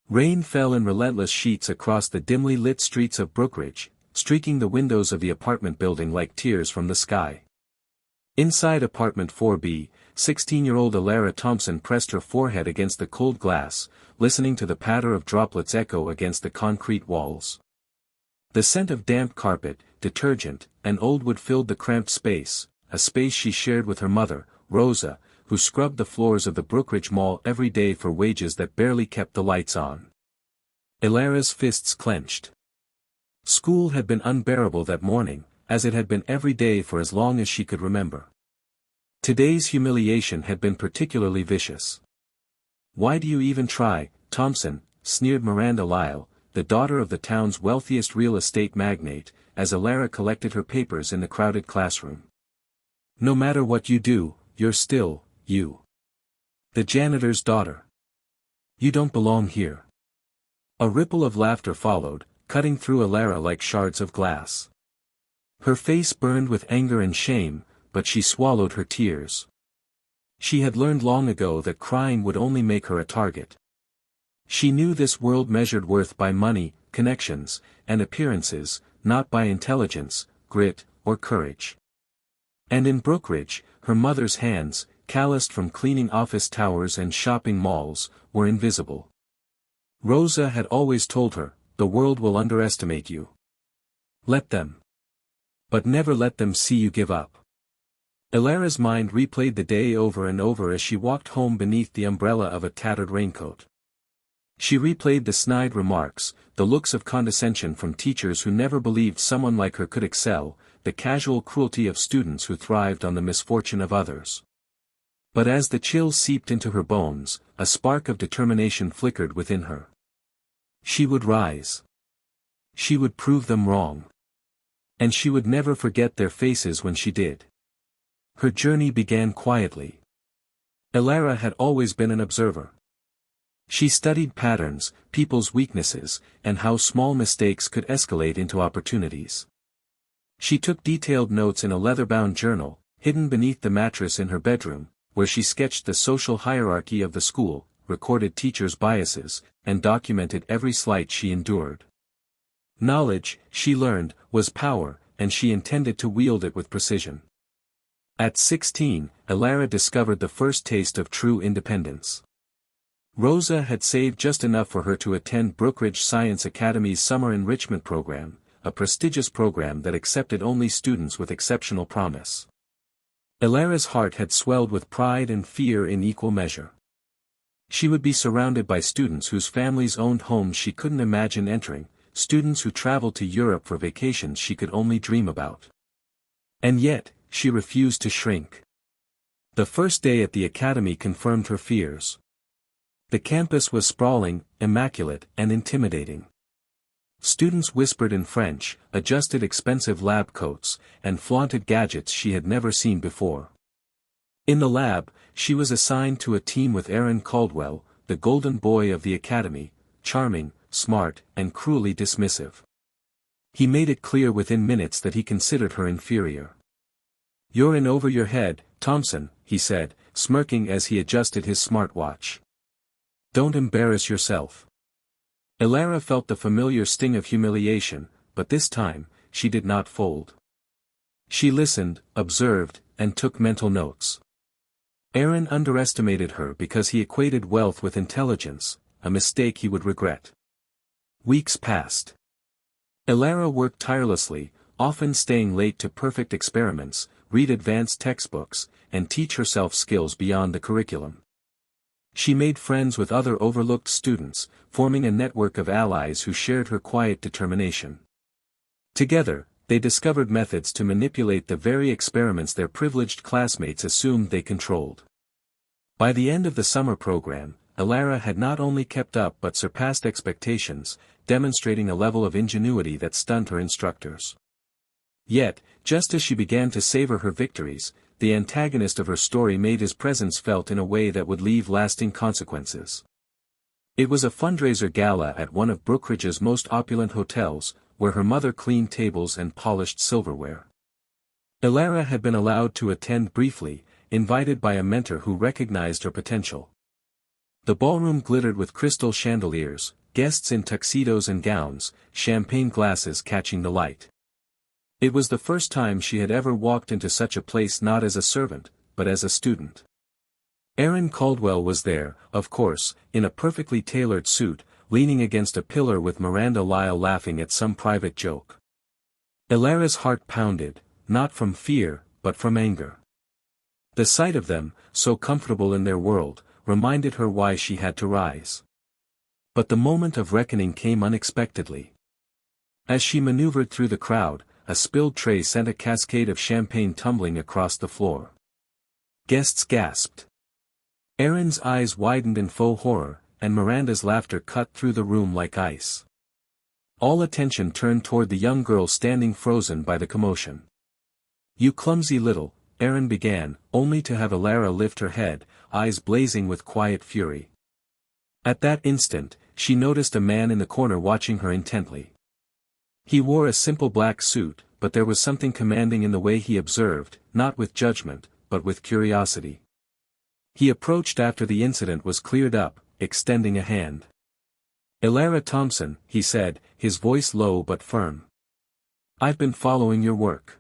Rain fell in relentless sheets across the dimly lit streets of Brookridge, streaking the windows of the apartment building like tears from the sky. Inside apartment 4B, 16-year-old Alara Thompson pressed her forehead against the cold glass, listening to the patter of droplets echo against the concrete walls. The scent of damp carpet, detergent, and old wood filled the cramped space, a space she shared with her mother, Rosa, who scrubbed the floors of the Brookridge Mall every day for wages that barely kept the lights on. Alara's fists clenched. School had been unbearable that morning, as it had been every day for as long as she could remember. Today's humiliation had been particularly vicious. "Why do you even try, Thompson?" sneered Miranda Lyle, the daughter of the town's wealthiest real estate magnate, as Alara collected her papers in the crowded classroom. "No matter what you do, you're still, you. The janitor's daughter. You don't belong here." A ripple of laughter followed, cutting through Alara like shards of glass. Her face burned with anger and shame, but she swallowed her tears. She had learned long ago that crying would only make her a target. She knew this world measured worth by money, connections, and appearances, not by intelligence, grit, or courage. And in Brookridge, her mother's hands, calloused from cleaning office towers and shopping malls, were invisible. Rosa had always told her, "The world will underestimate you. Let them. But never let them see you give up." Alara's mind replayed the day over and over as she walked home beneath the umbrella of a tattered raincoat. She replayed the snide remarks, the looks of condescension from teachers who never believed someone like her could excel, the casual cruelty of students who thrived on the misfortune of others. But as the chill seeped into her bones, a spark of determination flickered within her. She would rise. She would prove them wrong. And she would never forget their faces when she did. Her journey began quietly. Alara had always been an observer. She studied patterns, people's weaknesses, and how small mistakes could escalate into opportunities. She took detailed notes in a leather-bound journal, hidden beneath the mattress in her bedroom, where she sketched the social hierarchy of the school, recorded teachers' biases, and documented every slight she endured. Knowledge, she learned, was power, and she intended to wield it with precision. At 16, Alara discovered the first taste of true independence. Rosa had saved just enough for her to attend Brookridge Science Academy's summer enrichment program, a prestigious program that accepted only students with exceptional promise. Alara's heart had swelled with pride and fear in equal measure. She would be surrounded by students whose families owned homes she couldn't imagine entering, students who traveled to Europe for vacations she could only dream about. And yet, she refused to shrink. The first day at the academy confirmed her fears. The campus was sprawling, immaculate, and intimidating. Students whispered in French, adjusted expensive lab coats, and flaunted gadgets she had never seen before. In the lab, she was assigned to a team with Aaron Caldwell, the golden boy of the academy, charming, smart, and cruelly dismissive. He made it clear within minutes that he considered her inferior. "You're in over your head, Thompson," he said, smirking as he adjusted his smartwatch. "Don't embarrass yourself." Alara felt the familiar sting of humiliation, but this time, she did not fold. She listened, observed, and took mental notes. Aaron underestimated her because he equated wealth with intelligence, a mistake he would regret. Weeks passed. Alara worked tirelessly, often staying late to perfect experiments, read advanced textbooks, and teach herself skills beyond the curriculum. She made friends with other overlooked students, forming a network of allies who shared her quiet determination. Together, they discovered methods to manipulate the very experiments their privileged classmates assumed they controlled. By the end of the summer program, Alara had not only kept up but surpassed expectations, demonstrating a level of ingenuity that stunned her instructors. Yet, just as she began to savor her victories, the antagonist of her story made his presence felt in a way that would leave lasting consequences. It was a fundraiser gala at one of Brookridge's most opulent hotels, where her mother cleaned tables and polished silverware. Alara had been allowed to attend briefly, invited by a mentor who recognized her potential. The ballroom glittered with crystal chandeliers, guests in tuxedos and gowns, champagne glasses catching the light. It was the first time she had ever walked into such a place, not as a servant, but as a student. Aaron Caldwell was there, of course, in a perfectly tailored suit, leaning against a pillar with Miranda Lyle laughing at some private joke. Elara's heart pounded, not from fear, but from anger. The sight of them, so comfortable in their world, reminded her why she had to rise. But the moment of reckoning came unexpectedly. As she maneuvered through the crowd, a spilled tray sent a cascade of champagne tumbling across the floor. Guests gasped. Aaron's eyes widened in faux horror, and Miranda's laughter cut through the room like ice. All attention turned toward the young girl standing frozen by the commotion. "You clumsy little," Aaron began, only to have Elara lift her head, eyes blazing with quiet fury. At that instant, she noticed a man in the corner watching her intently. He wore a simple black suit, but there was something commanding in the way he observed, not with judgment, but with curiosity. He approached after the incident was cleared up, extending a hand. "Elara Thompson," he said, his voice low but firm. "I've been following your work.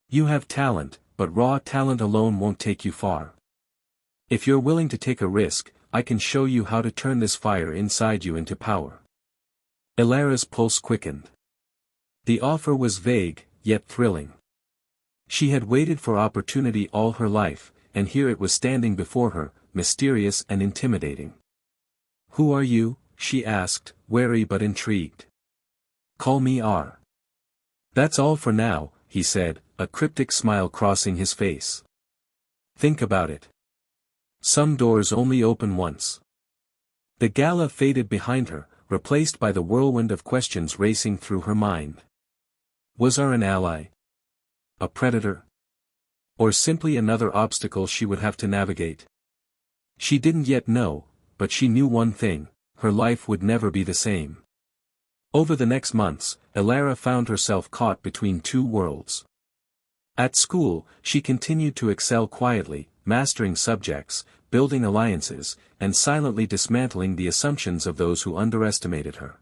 You have talent, but raw talent alone won't take you far. If you're willing to take a risk, I can show you how to turn this fire inside you into power." Elara's pulse quickened. The offer was vague, yet thrilling. She had waited for opportunity all her life, and here it was standing before her, mysterious and intimidating. "Who are you?" she asked, wary but intrigued. "Call me R." "That's all for now," he said, a cryptic smile crossing his face. "Think about it. Some doors only open once." The gala faded behind her, replaced by the whirlwind of questions racing through her mind. Was R an ally? A predator? Or simply another obstacle she would have to navigate? She didn't yet know, but she knew one thing: her life would never be the same. Over the next months, Elara found herself caught between two worlds. At school, she continued to excel quietly, mastering subjects, building alliances, and silently dismantling the assumptions of those who underestimated her.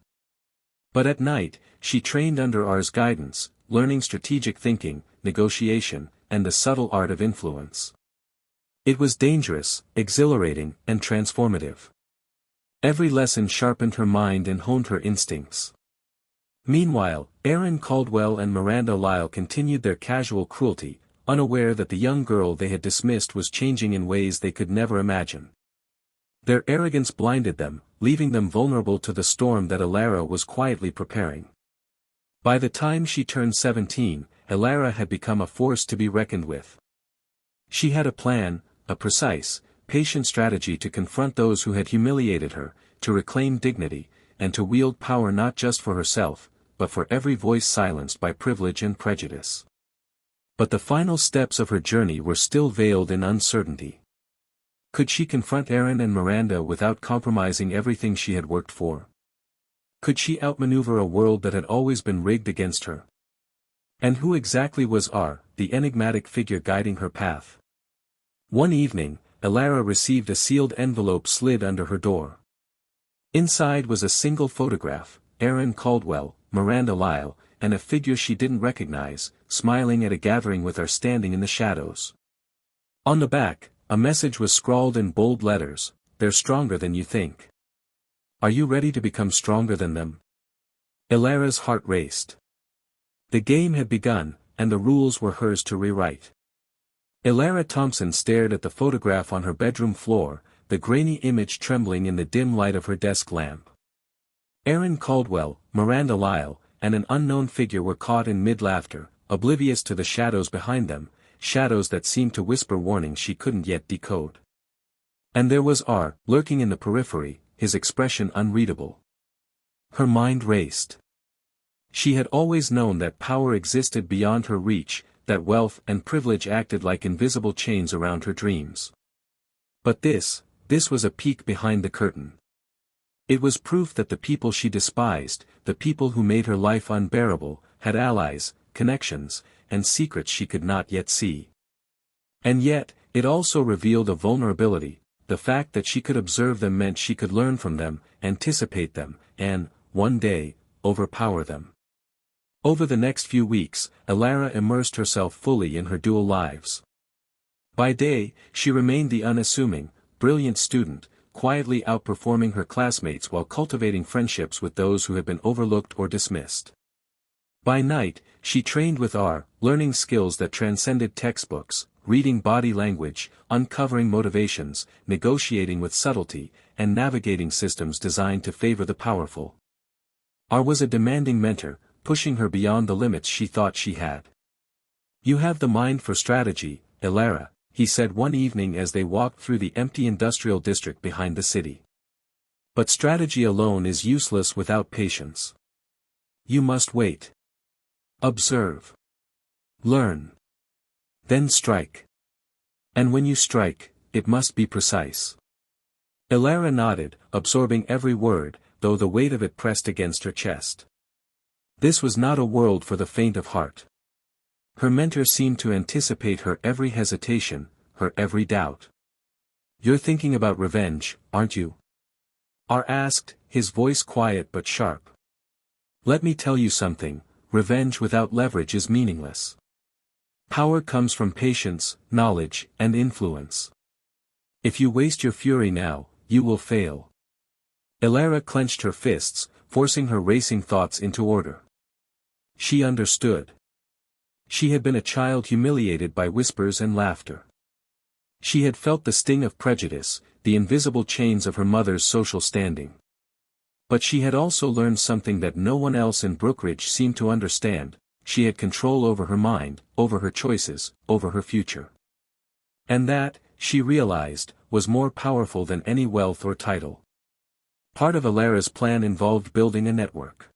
But at night, she trained under R's guidance, learning strategic thinking, negotiation, and the subtle art of influence. It was dangerous, exhilarating, and transformative. Every lesson sharpened her mind and honed her instincts. Meanwhile, Aaron Caldwell and Miranda Lyle continued their casual cruelty, unaware that the young girl they had dismissed was changing in ways they could never imagine. Their arrogance blinded them, leaving them vulnerable to the storm that Elara was quietly preparing. By the time she turned 17, Elara had become a force to be reckoned with. She had a plan, a precise, patient strategy to confront those who had humiliated her, to reclaim dignity, and to wield power not just for herself, but for every voice silenced by privilege and prejudice. But the final steps of her journey were still veiled in uncertainty. Could she confront Aaron and Miranda without compromising everything she had worked for? Could she outmaneuver a world that had always been rigged against her? And who exactly was R, the enigmatic figure guiding her path? One evening, Elara received a sealed envelope slid under her door. Inside was a single photograph: Aaron Caldwell, Miranda Lyle, and a figure she didn't recognize, smiling at a gathering with R standing in the shadows. On the back, a message was scrawled in bold letters: "They're stronger than you think. Are you ready to become stronger than them?" Elara's heart raced. The game had begun, and the rules were hers to rewrite. Elara Thompson stared at the photograph on her bedroom floor, the grainy image trembling in the dim light of her desk lamp. Aaron Caldwell, Miranda Lyle, and an unknown figure were caught in mid-laughter, oblivious to the shadows behind them, shadows that seemed to whisper warnings she couldn't yet decode. And there was R, lurking in the periphery, his expression unreadable. Her mind raced. She had always known that power existed beyond her reach, that wealth and privilege acted like invisible chains around her dreams. But this was a peek behind the curtain. It was proof that the people she despised, the people who made her life unbearable, had allies, connections, and secrets she could not yet see. And yet, it also revealed a vulnerability, the fact that she could observe them meant she could learn from them, anticipate them, and, one day, overpower them. Over the next few weeks, Elara immersed herself fully in her dual lives. By day, she remained the unassuming, brilliant student, quietly outperforming her classmates while cultivating friendships with those who had been overlooked or dismissed. By night, she trained with learning skills that transcended textbooks, reading body language, uncovering motivations, negotiating with subtlety, and navigating systems designed to favor the powerful. Was a demanding mentor, pushing her beyond the limits she thought she had. "You have the mind for strategy, Elara," he said one evening as they walked through the empty industrial district behind the city. "But strategy alone is useless without patience. You must wait. Observe. Learn. Then strike. And when you strike, it must be precise." Elara nodded, absorbing every word, though the weight of it pressed against her chest. This was not a world for the faint of heart. Her mentor seemed to anticipate her every hesitation, her every doubt. "You're thinking about revenge, aren't you?" asked, his voice quiet but sharp. "Let me tell you something, revenge without leverage is meaningless. Power comes from patience, knowledge, and influence. If you waste your fury now, you will fail." Elara clenched her fists, forcing her racing thoughts into order. She understood. She had been a child humiliated by whispers and laughter. She had felt the sting of prejudice, the invisible chains of her mother's social standing. But she had also learned something that no one else in Brookridge seemed to understand: she had control over her mind, over her choices, over her future. And that, she realized, was more powerful than any wealth or title. Part of Elara's plan involved building a network.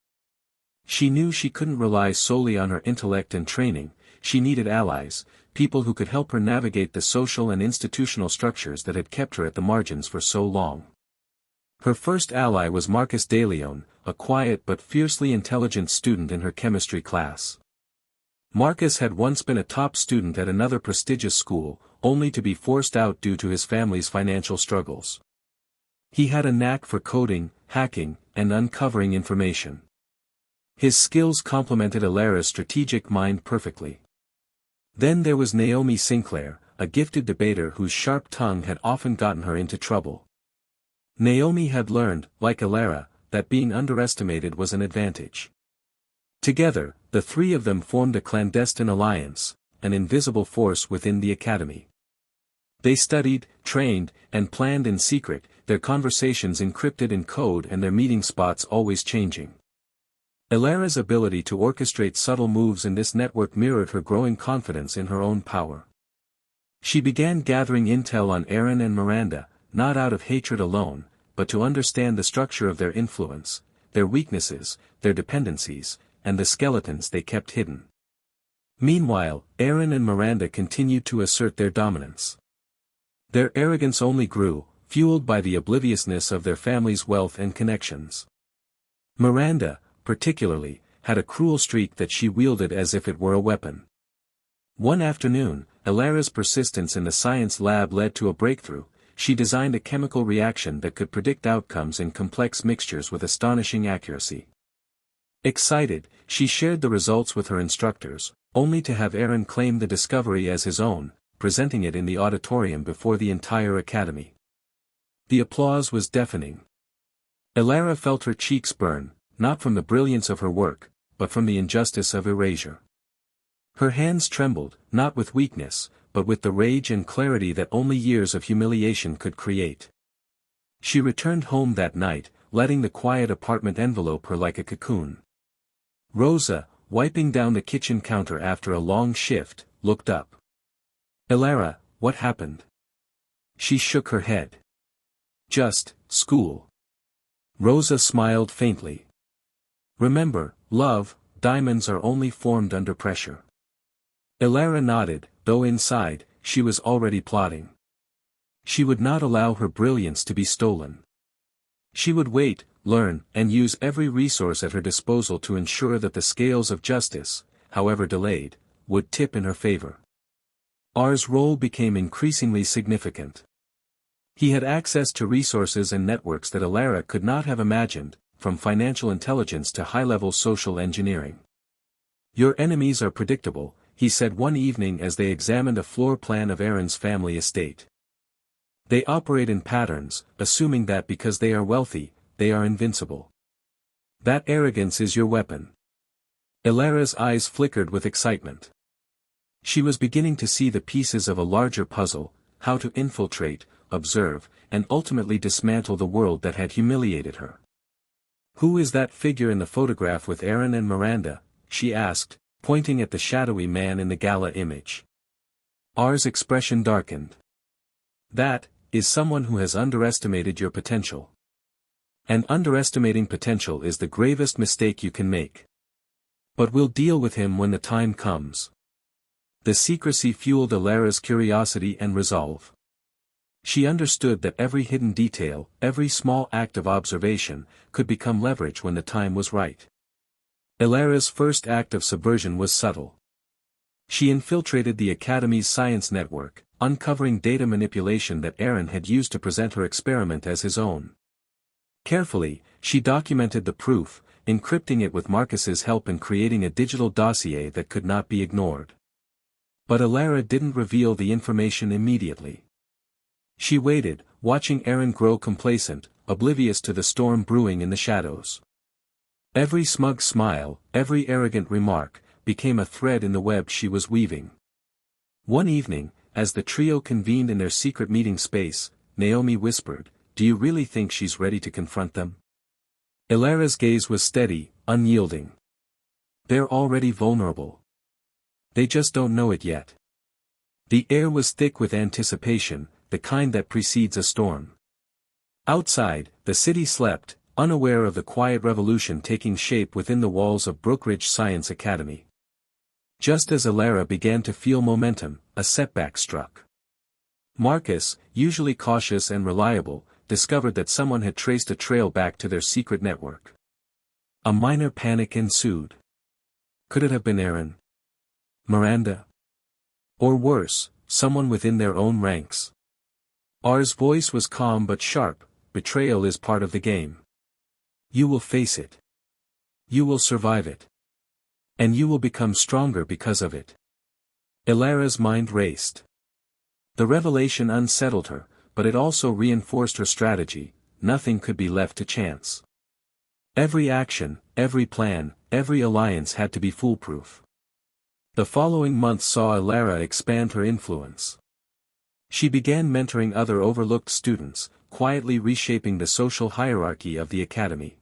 She knew she couldn't rely solely on her intellect and training, she needed allies, people who could help her navigate the social and institutional structures that had kept her at the margins for so long. Her first ally was Marcus de Leon, a quiet but fiercely intelligent student in her chemistry class. Marcus had once been a top student at another prestigious school, only to be forced out due to his family's financial struggles. He had a knack for coding, hacking, and uncovering information. His skills complemented Elara's strategic mind perfectly. Then there was Naomi Sinclair, a gifted debater whose sharp tongue had often gotten her into trouble. Naomi had learned, like Elara, that being underestimated was an advantage. Together, the three of them formed a clandestine alliance, an invisible force within the academy. They studied, trained, and planned in secret, their conversations encrypted in code and their meeting spots always changing. Elara's ability to orchestrate subtle moves in this network mirrored her growing confidence in her own power. She began gathering intel on Aaron and Miranda, not out of hatred alone, but to understand the structure of their influence, their weaknesses, their dependencies, and the skeletons they kept hidden. Meanwhile, Aaron and Miranda continued to assert their dominance. Their arrogance only grew, fueled by the obliviousness of their family's wealth and connections. Miranda, particularly, had a cruel streak that she wielded as if it were a weapon. One afternoon, Elara's persistence in the science lab led to a breakthrough. She designed a chemical reaction that could predict outcomes in complex mixtures with astonishing accuracy. Excited, she shared the results with her instructors, only to have Aaron claim the discovery as his own, presenting it in the auditorium before the entire academy. The applause was deafening. Elara felt her cheeks burn, not from the brilliance of her work, but from the injustice of erasure. Her hands trembled, not with weakness, but with the rage and clarity that only years of humiliation could create. She returned home that night, letting the quiet apartment envelope her like a cocoon. Rosa, wiping down the kitchen counter after a long shift, looked up. "Elara, what happened?" She shook her head. "Just, school." Rosa smiled faintly. "Remember, love, diamonds are only formed under pressure." Elara nodded, though inside, she was already plotting. She would not allow her brilliance to be stolen. She would wait, learn, and use every resource at her disposal to ensure that the scales of justice, however delayed, would tip in her favor. R's role became increasingly significant. He had access to resources and networks that Alara could not have imagined, from financial intelligence to high-level social engineering. "Your enemies are predictable," he said one evening as they examined a floor plan of Aaron's family estate. "They operate in patterns, assuming that because they are wealthy, they are invincible. That arrogance is your weapon." Alara's eyes flickered with excitement. She was beginning to see the pieces of a larger puzzle: how to infiltrate, observe, and ultimately dismantle the world that had humiliated her. "Who is that figure in the photograph with Aaron and Miranda?" she asked, pointing at the shadowy man in the gala image. R's expression darkened. "That is someone who has underestimated your potential. And underestimating potential is the gravest mistake you can make. But we'll deal with him when the time comes." The secrecy fueled Alara's curiosity and resolve. She understood that every hidden detail, every small act of observation, could become leverage when the time was right. Alara's first act of subversion was subtle. She infiltrated the Academy's science network, uncovering data manipulation that Aaron had used to present her experiment as his own. Carefully, she documented the proof, encrypting it with Marcus's help in creating a digital dossier that could not be ignored. But Alara didn't reveal the information immediately. She waited, watching Aaron grow complacent, oblivious to the storm brewing in the shadows. Every smug smile, every arrogant remark, became a thread in the web she was weaving. One evening, as the trio convened in their secret meeting space, Naomi whispered, "Do you really think she's ready to confront them?" Alara's gaze was steady, unyielding. "They're already vulnerable. They just don't know it yet." The air was thick with anticipation, the kind that precedes a storm. Outside, the city slept, unaware of the quiet revolution taking shape within the walls of Brookridge Science Academy. Just as Alara began to feel momentum, a setback struck. Marcus, usually cautious and reliable, discovered that someone had traced a trail back to their secret network. A minor panic ensued. Could it have been Aaron? Miranda? Or worse, someone within their own ranks? R's voice was calm but sharp. "Betrayal is part of the game. You will face it. You will survive it. And you will become stronger because of it." Alara's mind raced. The revelation unsettled her, but it also reinforced her strategy: nothing could be left to chance. Every action, every plan, every alliance had to be foolproof. The following months saw Alara expand her influence. She began mentoring other overlooked students, quietly reshaping the social hierarchy of the academy.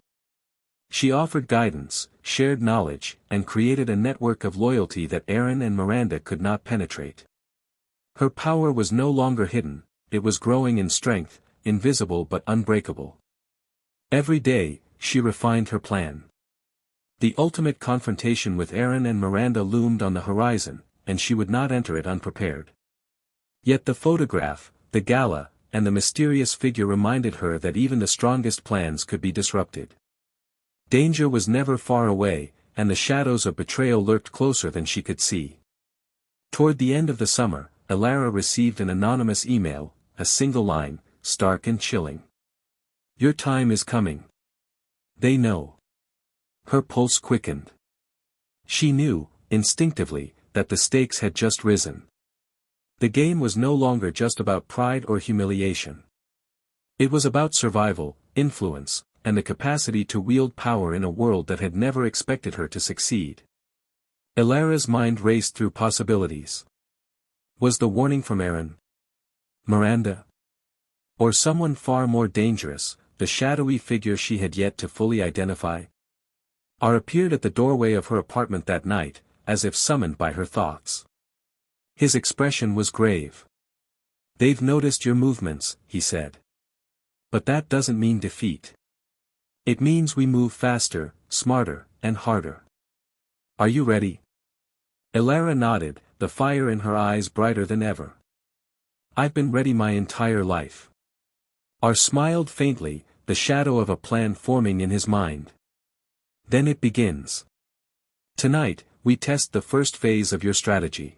She offered guidance, shared knowledge, and created a network of loyalty that Aaron and Miranda could not penetrate. Her power was no longer hidden, it was growing in strength, invisible but unbreakable. Every day, she refined her plan. The ultimate confrontation with Aaron and Miranda loomed on the horizon, and she would not enter it unprepared. Yet the photograph, the gala, and the mysterious figure reminded her that even the strongest plans could be disrupted. Danger was never far away, and the shadows of betrayal lurked closer than she could see. Toward the end of the summer, Alara received an anonymous email, a single line, stark and chilling. "Your time is coming. They know." Her pulse quickened. She knew, instinctively, that the stakes had just risen. The game was no longer just about pride or humiliation. It was about survival, influence, and the capacity to wield power in a world that had never expected her to succeed. Alara's mind raced through possibilities. Was the warning from Aaron? Miranda? Or someone far more dangerous, the shadowy figure she had yet to fully identify? R appeared at the doorway of her apartment that night, as if summoned by her thoughts. His expression was grave. "They've noticed your movements," he said. "But that doesn't mean defeat. It means we move faster, smarter, and harder. Are you ready?" Alara nodded, the fire in her eyes brighter than ever. "I've been ready my entire life." R smiled faintly, the shadow of a plan forming in his mind. "Then it begins. Tonight, we test the first phase of your strategy."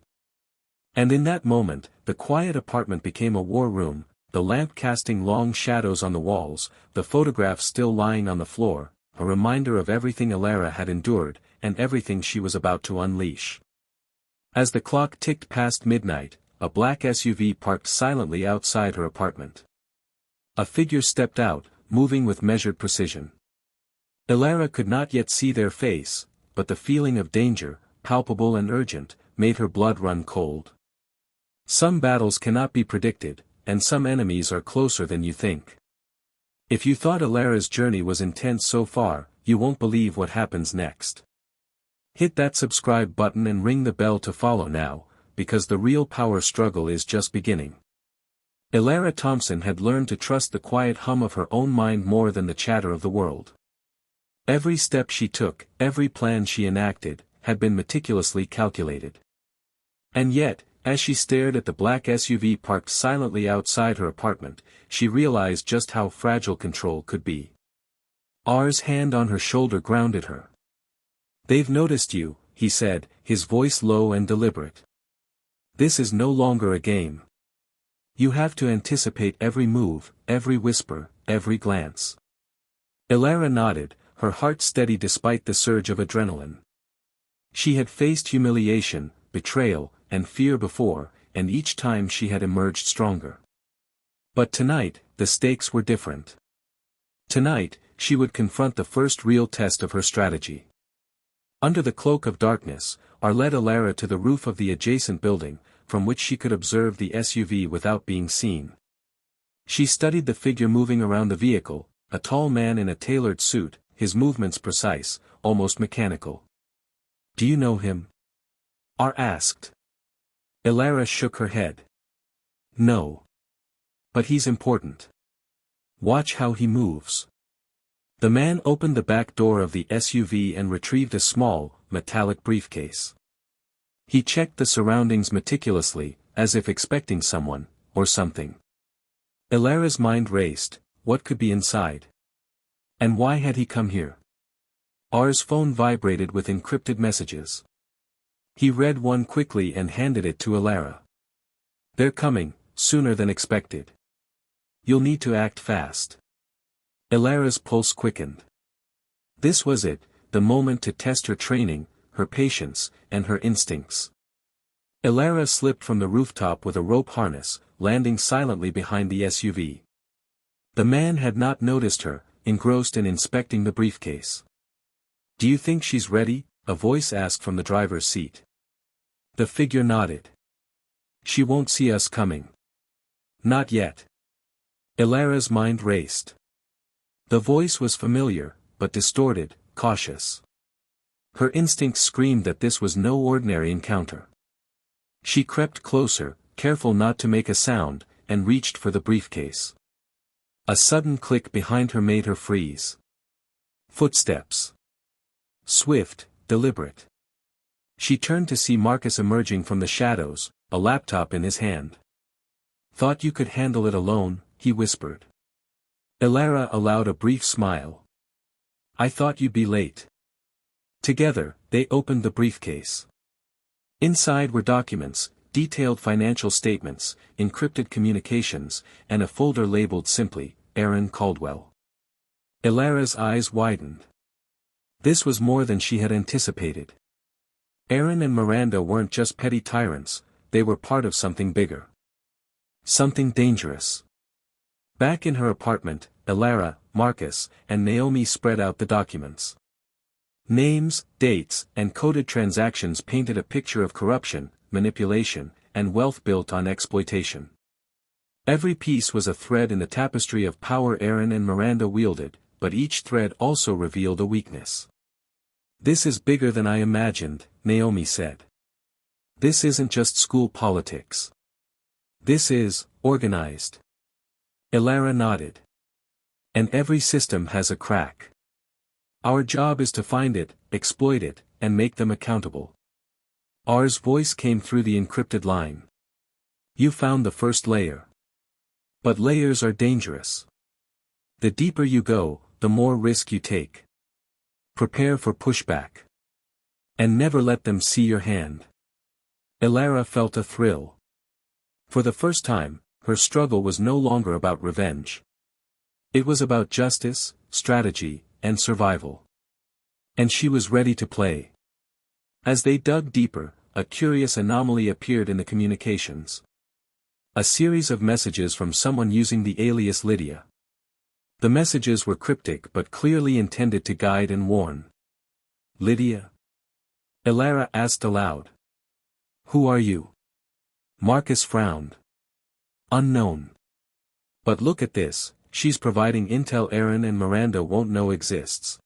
And in that moment, the quiet apartment became a war room, the lamp casting long shadows on the walls, the photographs still lying on the floor, a reminder of everything Elara had endured, and everything she was about to unleash. As the clock ticked past midnight, a black SUV parked silently outside her apartment. A figure stepped out, moving with measured precision. Elara could not yet see their face, but the feeling of danger, palpable and urgent, made her blood run cold. Some battles cannot be predicted, and some enemies are closer than you think. If you thought Elara's journey was intense so far, you won't believe what happens next. Hit that subscribe button and ring the bell to follow now, because the real power struggle is just beginning. Elara Thompson had learned to trust the quiet hum of her own mind more than the chatter of the world. Every step she took, every plan she enacted, had been meticulously calculated. And yet, as she stared at the black SUV parked silently outside her apartment, she realized just how fragile control could be. R's hand on her shoulder grounded her. "They've noticed you," he said, his voice low and deliberate. "This is no longer a game. You have to anticipate every move, every whisper, every glance." Elara nodded, her heart steady despite the surge of adrenaline. She had faced humiliation, betrayal, and fear before, and each time she had emerged stronger. But tonight, the stakes were different. Tonight, she would confront the first real test of her strategy. Under the cloak of darkness, R led Elara to the roof of the adjacent building, from which she could observe the SUV without being seen. She studied the figure moving around the vehicle, a tall man in a tailored suit, his movements precise, almost mechanical. "Do you know him?" R asked. Elara shook her head. "No. But he's important. Watch how he moves." The man opened the back door of the SUV and retrieved a small, metallic briefcase. He checked the surroundings meticulously, as if expecting someone, or something. Elara's mind raced, what could be inside? And why had he come here? R's phone vibrated with encrypted messages. He read one quickly and handed it to Elara. "They're coming, sooner than expected. You'll need to act fast." Elara's pulse quickened. This was it, the moment to test her training, her patience, and her instincts. Elara slipped from the rooftop with a rope harness, landing silently behind the SUV. The man had not noticed her, engrossed in inspecting the briefcase. "Do you think she's ready?" a voice asked from the driver's seat. The figure nodded. "She won't see us coming." "Not yet." Elara's mind raced. The voice was familiar, but distorted, cautious. Her instincts screamed that this was no ordinary encounter. She crept closer, careful not to make a sound, and reached for the briefcase. A sudden click behind her made her freeze. Footsteps. Swift, deliberate. She turned to see Marcus emerging from the shadows, a laptop in his hand. "Thought you could handle it alone," he whispered. Elara allowed a brief smile. "I thought you'd be late." Together, they opened the briefcase. Inside were documents, detailed financial statements, encrypted communications, and a folder labeled simply, Aaron Caldwell. Elara's eyes widened. This was more than she had anticipated. Aaron and Miranda weren't just petty tyrants, they were part of something bigger. Something dangerous. Back in her apartment, Elara, Marcus, and Naomi spread out the documents. Names, dates, and coded transactions painted a picture of corruption, manipulation, and wealth built on exploitation. Every piece was a thread in the tapestry of power Aaron and Miranda wielded, but each thread also revealed a weakness. "This is bigger than I imagined," Naomi said. "This isn't just school politics. This is, organized." Elara nodded. "And every system has a crack. Our job is to find it, exploit it, and make them accountable." R's voice came through the encrypted line. "You found the first layer. But layers are dangerous. The deeper you go, the more risk you take. Prepare for pushback. And never let them see your hand." Elara felt a thrill. For the first time, her struggle was no longer about revenge. It was about justice, strategy, and survival. And she was ready to play. As they dug deeper, a curious anomaly appeared in the communications. A series of messages from someone using the alias Lydia. The messages were cryptic but clearly intended to guide and warn. "Lydia?" Elara asked aloud. "Who are you?" Marcus frowned. "Unknown. But look at this, she's providing intel Aaron and Miranda won't know exists.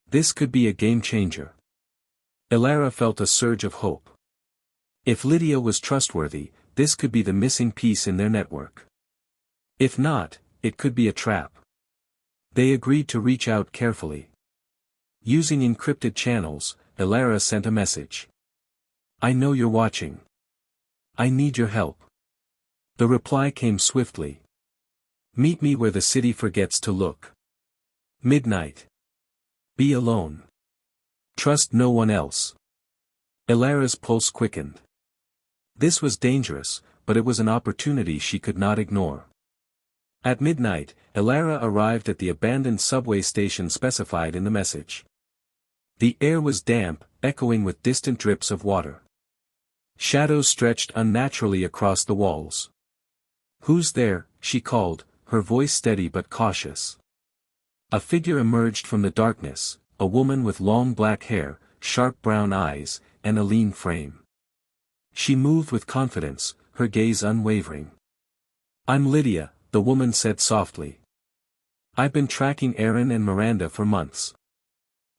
This could be a game changer." Elara felt a surge of hope. If Lydia was trustworthy, this could be the missing piece in their network. If not, it could be a trap. They agreed to reach out carefully. Using encrypted channels, Elara sent a message. "I know you're watching. I need your help." The reply came swiftly. "Meet me where the city forgets to look. Midnight. Be alone. Trust no one else." Elara's pulse quickened. This was dangerous, but it was an opportunity she could not ignore. At midnight, Elara arrived at the abandoned subway station specified in the message. The air was damp, echoing with distant drips of water. Shadows stretched unnaturally across the walls. "Who's there?" she called, her voice steady but cautious. A figure emerged from the darkness, a woman with long black hair, sharp brown eyes, and a lean frame. She moved with confidence, her gaze unwavering. "I'm Lydia," the woman said softly. "I've been tracking Aaron and Miranda for months.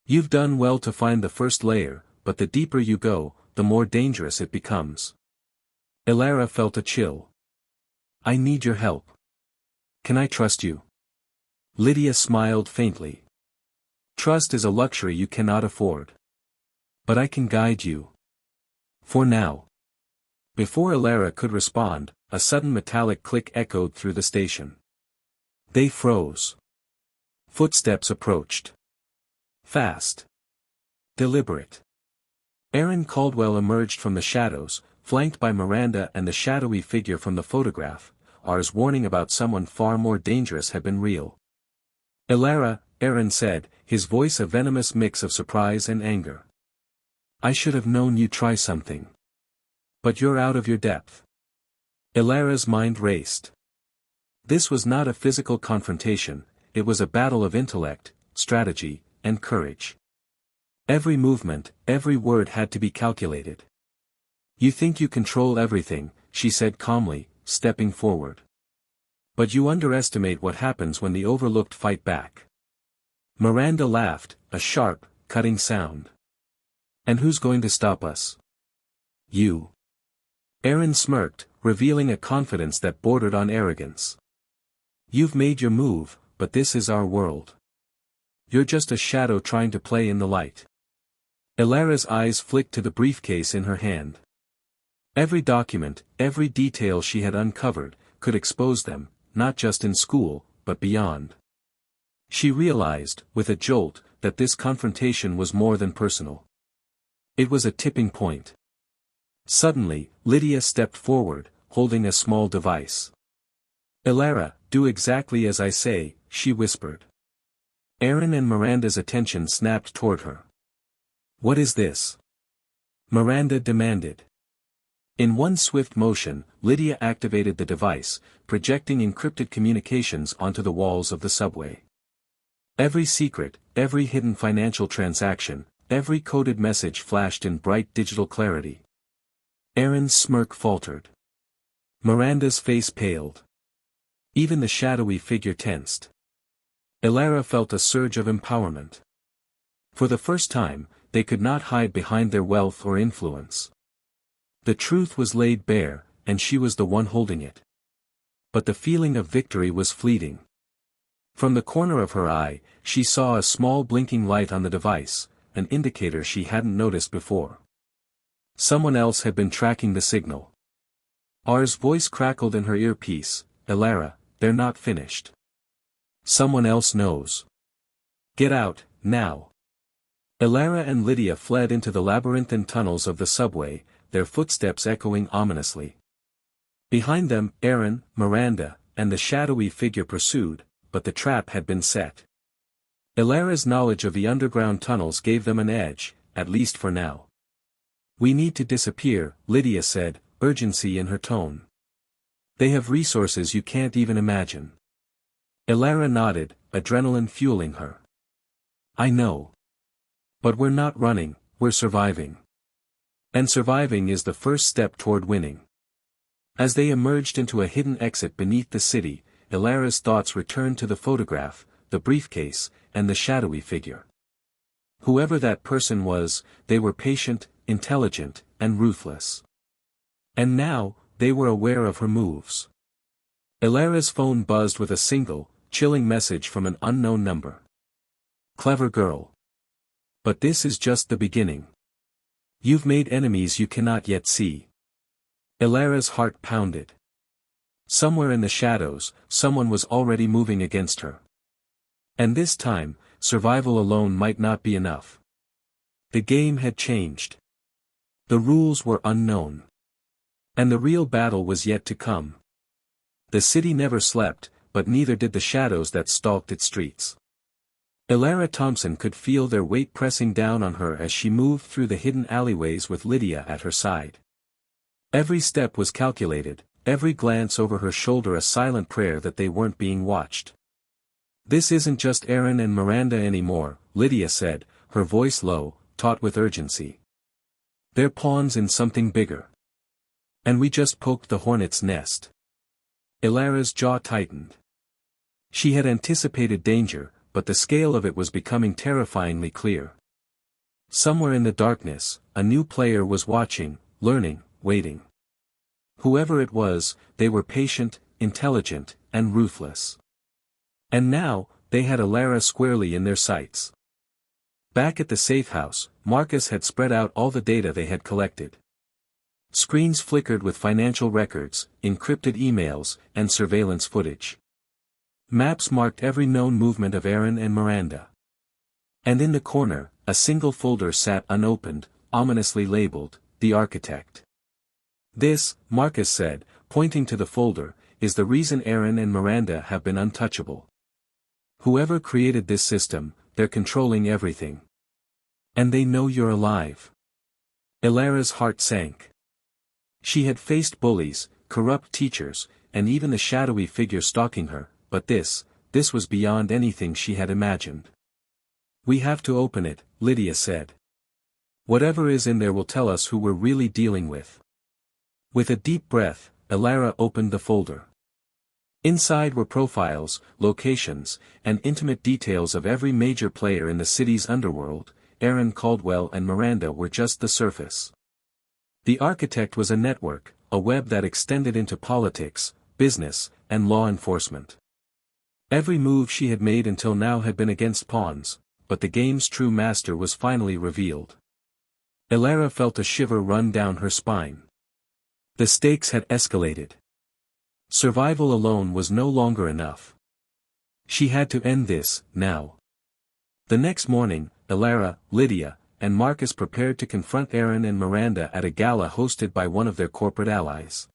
You've done well to find the first layer, but the deeper you go, the more dangerous it becomes." Elara felt a chill. "I need your help. Can I trust you?" Lydia smiled faintly. "Trust is a luxury you cannot afford. But I can guide you. For now." Before Elara could respond, a sudden metallic click echoed through the station. They froze. Footsteps approached. Fast. Deliberate. Aaron Caldwell emerged from the shadows, flanked by Miranda and the shadowy figure from the photograph. Ours warning about someone far more dangerous had been real. "Elara," Aaron said, his voice a venomous mix of surprise and anger. "I should have known you'd try something. But you're out of your depth." Elara's mind raced. This was not a physical confrontation, it was a battle of intellect, strategy, and courage. Every movement, every word had to be calculated. "You think you control everything," she said calmly, stepping forward. "But you underestimate what happens when the overlooked fight back." Miranda laughed, a sharp, cutting sound. "And who's going to stop us?" "You." Aaron smirked, revealing a confidence that bordered on arrogance. "You've made your move, but this is our world. You're just a shadow trying to play in the light." Elara's eyes flicked to the briefcase in her hand. Every document, every detail she had uncovered, could expose them, not just in school, but beyond. She realized, with a jolt, that this confrontation was more than personal. It was a tipping point. Suddenly, Lydia stepped forward, holding a small device. "Elara, do exactly as I say," she whispered. Aaron and Miranda's attention snapped toward her. "What is this?" Miranda demanded. In one swift motion, Lydia activated the device, projecting encrypted communications onto the walls of the subway. Every secret, every hidden financial transaction, every coded message flashed in bright digital clarity. Aaron's smirk faltered. Miranda's face paled. Even the shadowy figure tensed. Elara felt a surge of empowerment. For the first time, they could not hide behind their wealth or influence. The truth was laid bare, and she was the one holding it. But the feeling of victory was fleeting. From the corner of her eye, she saw a small blinking light on the device, an indicator she hadn't noticed before. Someone else had been tracking the signal. R's voice crackled in her earpiece, "Elara, they're not finished. Someone else knows. Get out, now." Elara and Lydia fled into the labyrinthine tunnels of the subway, their footsteps echoing ominously. Behind them, Aaron, Miranda, and the shadowy figure pursued, but the trap had been set. Ilara's knowledge of the underground tunnels gave them an edge, at least for now. "We need to disappear," Lydia said, urgency in her tone. "They have resources you can't even imagine." Ilara nodded, adrenaline fueling her. "I know. But we're not running, we're surviving. And surviving is the first step toward winning." As they emerged into a hidden exit beneath the city, Ilara's thoughts returned to the photograph, the briefcase, and the shadowy figure. Whoever that person was, they were patient, intelligent, and ruthless. And now, they were aware of her moves. Ilara's phone buzzed with a single, chilling message from an unknown number. "Clever girl. But this is just the beginning. You've made enemies you cannot yet see." Ilara's heart pounded. Somewhere in the shadows, someone was already moving against her. And this time, survival alone might not be enough. The game had changed. The rules were unknown. And the real battle was yet to come. The city never slept, but neither did the shadows that stalked its streets. Ilara Thompson could feel their weight pressing down on her as she moved through the hidden alleyways with Lydia at her side. Every step was calculated, every glance over her shoulder a silent prayer that they weren't being watched. "This isn't just Aaron and Miranda anymore," Lydia said, her voice low, taut with urgency. "They're pawns in something bigger. And we just poked the hornet's nest." Ilara's jaw tightened. She had anticipated danger, but the scale of it was becoming terrifyingly clear. Somewhere in the darkness, a new player was watching, learning, waiting. Whoever it was, they were patient, intelligent, and ruthless. And now, they had Ilara squarely in their sights. Back at the safe house, Marcus had spread out all the data they had collected. Screens flickered with financial records, encrypted emails, and surveillance footage. Maps marked every known movement of Aaron and Miranda. And in the corner, a single folder sat unopened, ominously labeled, "The Architect." "This," Marcus said, pointing to the folder, "is the reason Aaron and Miranda have been untouchable. Whoever created this system, they're controlling everything. And they know you're alive." Ilara's heart sank. She had faced bullies, corrupt teachers, and even the shadowy figure stalking her, but this was beyond anything she had imagined. "We have to open it," Lydia said. "Whatever is in there will tell us who we're really dealing with." With a deep breath, Ilara opened the folder. Inside were profiles, locations, and intimate details of every major player in the city's underworld. Aaron Caldwell and Miranda were just the surface. The Architect was a network, a web that extended into politics, business, and law enforcement. Every move she had made until now had been against pawns, but the game's true master was finally revealed. Ilara felt a shiver run down her spine. The stakes had escalated. Survival alone was no longer enough. She had to end this, now. The next morning, Ilara, Lydia, and Marcus prepared to confront Aaron and Miranda at a gala hosted by one of their corporate allies.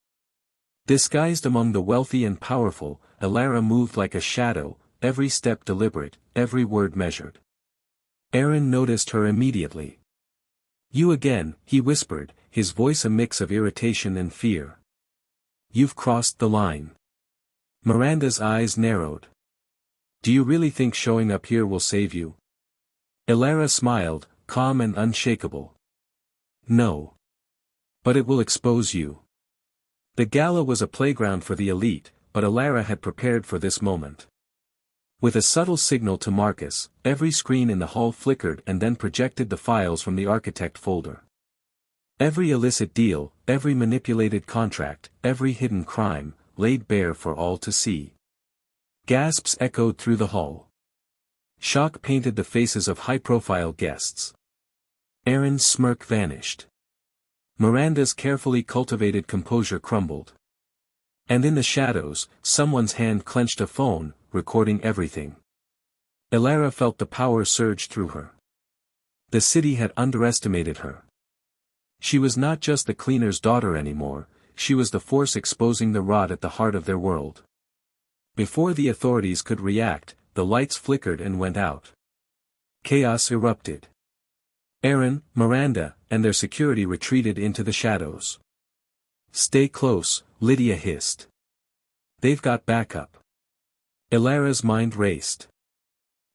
Disguised among the wealthy and powerful, Ilara moved like a shadow, every step deliberate, every word measured. Aaron noticed her immediately. "You again," he whispered, his voice a mix of irritation and fear. "You've crossed the line." Miranda's eyes narrowed. "Do you really think showing up here will save you?" Ilara smiled, calm and unshakable. "No. But it will expose you." The gala was a playground for the elite, but Ilara had prepared for this moment. With a subtle signal to Marcus, every screen in the hall flickered and then projected the files from the Architect folder. Every illicit deal, every manipulated contract, every hidden crime, laid bare for all to see. Gasps echoed through the hall. Shock painted the faces of high-profile guests. Aaron's smirk vanished. Miranda's carefully cultivated composure crumbled. And in the shadows, someone's hand clenched a phone, recording everything. Ilara felt the power surge through her. The city had underestimated her. She was not just the cleaner's daughter anymore, she was the force exposing the rot at the heart of their world. Before the authorities could react, the lights flickered and went out. Chaos erupted. Aaron, Miranda, and their security retreated into the shadows. "Stay close," Lydia hissed. "They've got backup." Ilara's mind raced.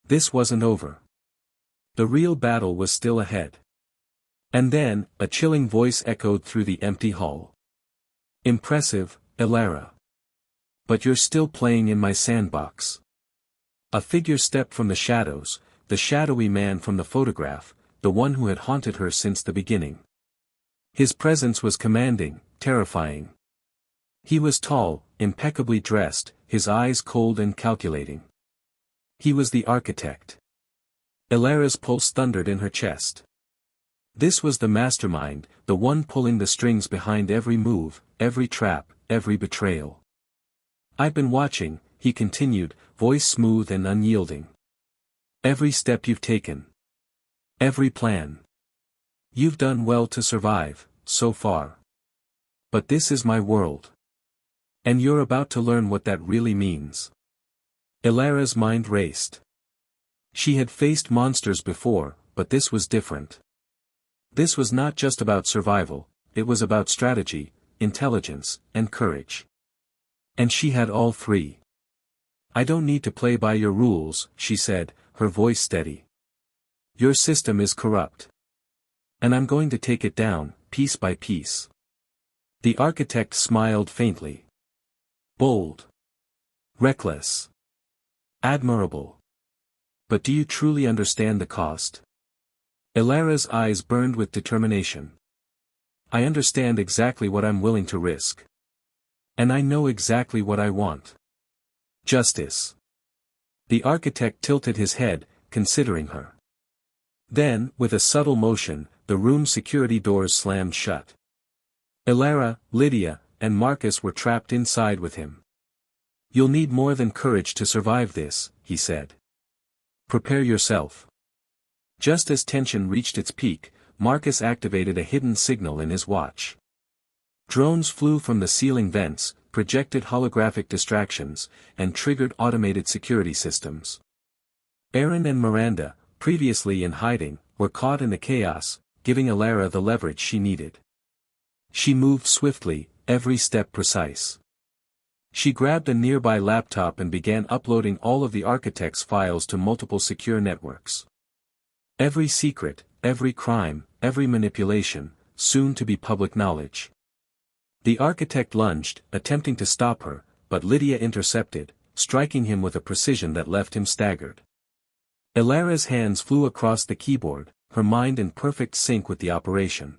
This wasn't over. The real battle was still ahead. And then, a chilling voice echoed through the empty hall. "Impressive, Ilara. But you're still playing in my sandbox." A figure stepped from the shadows, the shadowy man from the photograph, the one who had haunted her since the beginning. His presence was commanding, terrifying. He was tall, impeccably dressed, his eyes cold and calculating. He was the architect. Ilara's pulse thundered in her chest. This was the mastermind, the one pulling the strings behind every move, every trap, every betrayal. "I've been watching," he continued, voice smooth and unyielding. "Every step you've taken. Every plan. You've done well to survive, so far. But this is my world. And you're about to learn what that really means." Ilara's mind raced. She had faced monsters before, but this was different. This was not just about survival, it was about strategy, intelligence, and courage. And she had all three. "I don't need to play by your rules," she said, her voice steady. "Your system is corrupt. And I'm going to take it down, piece by piece." The architect smiled faintly. "Bold. Reckless. Admirable. But do you truly understand the cost?" Ilara's eyes burned with determination. "I understand exactly what I'm willing to risk. And I know exactly what I want. Justice." The architect tilted his head, considering her. Then, with a subtle motion, the room's security doors slammed shut. Ilara, Lydia, and Marcus were trapped inside with him. "You'll need more than courage to survive this," he said. "Prepare yourself." Just as tension reached its peak, Marcus activated a hidden signal in his watch. Drones flew from the ceiling vents, projected holographic distractions, and triggered automated security systems. Aaron and Miranda, previously in hiding, were caught in the chaos, giving Ilara the leverage she needed. She moved swiftly, every step precise. She grabbed a nearby laptop and began uploading all of the architect's files to multiple secure networks. Every secret, every crime, every manipulation, soon to be public knowledge. The architect lunged, attempting to stop her, but Lydia intercepted, striking him with a precision that left him staggered. Ilara's hands flew across the keyboard, her mind in perfect sync with the operation.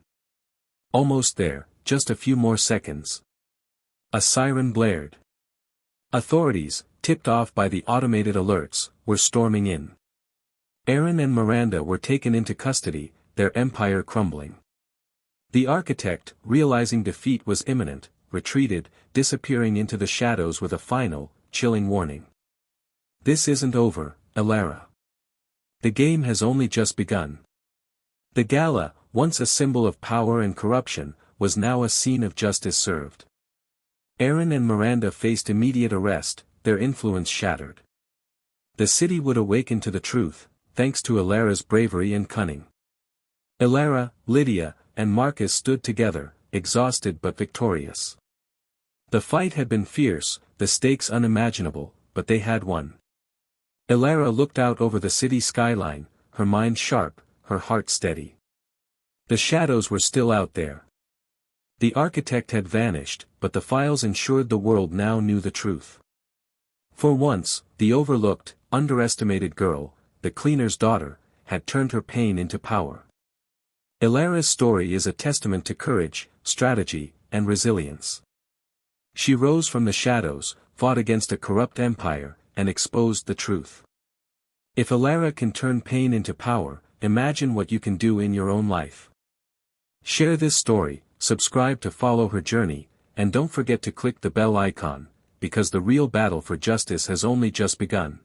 Almost there, just a few more seconds. A siren blared. Authorities, tipped off by the automated alerts, were storming in. Aaron and Miranda were taken into custody, their empire crumbling. The architect, realizing defeat was imminent, retreated, disappearing into the shadows with a final, chilling warning. "This isn't over, Ilara. The game has only just begun." The gala, once a symbol of power and corruption, was now a scene of justice served. Aaron and Miranda faced immediate arrest, their influence shattered. The city would awaken to the truth, thanks to Ilara's bravery and cunning. Ilara, Lydia, and Marcus stood together, exhausted but victorious. The fight had been fierce, the stakes unimaginable, but they had won. Ilara looked out over the city skyline, her mind sharp, her heart steady. The shadows were still out there. The architect had vanished, but the files ensured the world now knew the truth. For once, the overlooked, underestimated girl, the cleaner's daughter, had turned her pain into power. Ilara's story is a testament to courage, strategy, and resilience. She rose from the shadows, fought against a corrupt empire, and exposed the truth. If Ilara can turn pain into power, imagine what you can do in your own life. Share this story, subscribe to follow her journey, and don't forget to click the bell icon, because the real battle for justice has only just begun.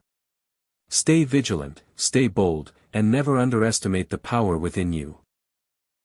Stay vigilant, stay bold, and never underestimate the power within you.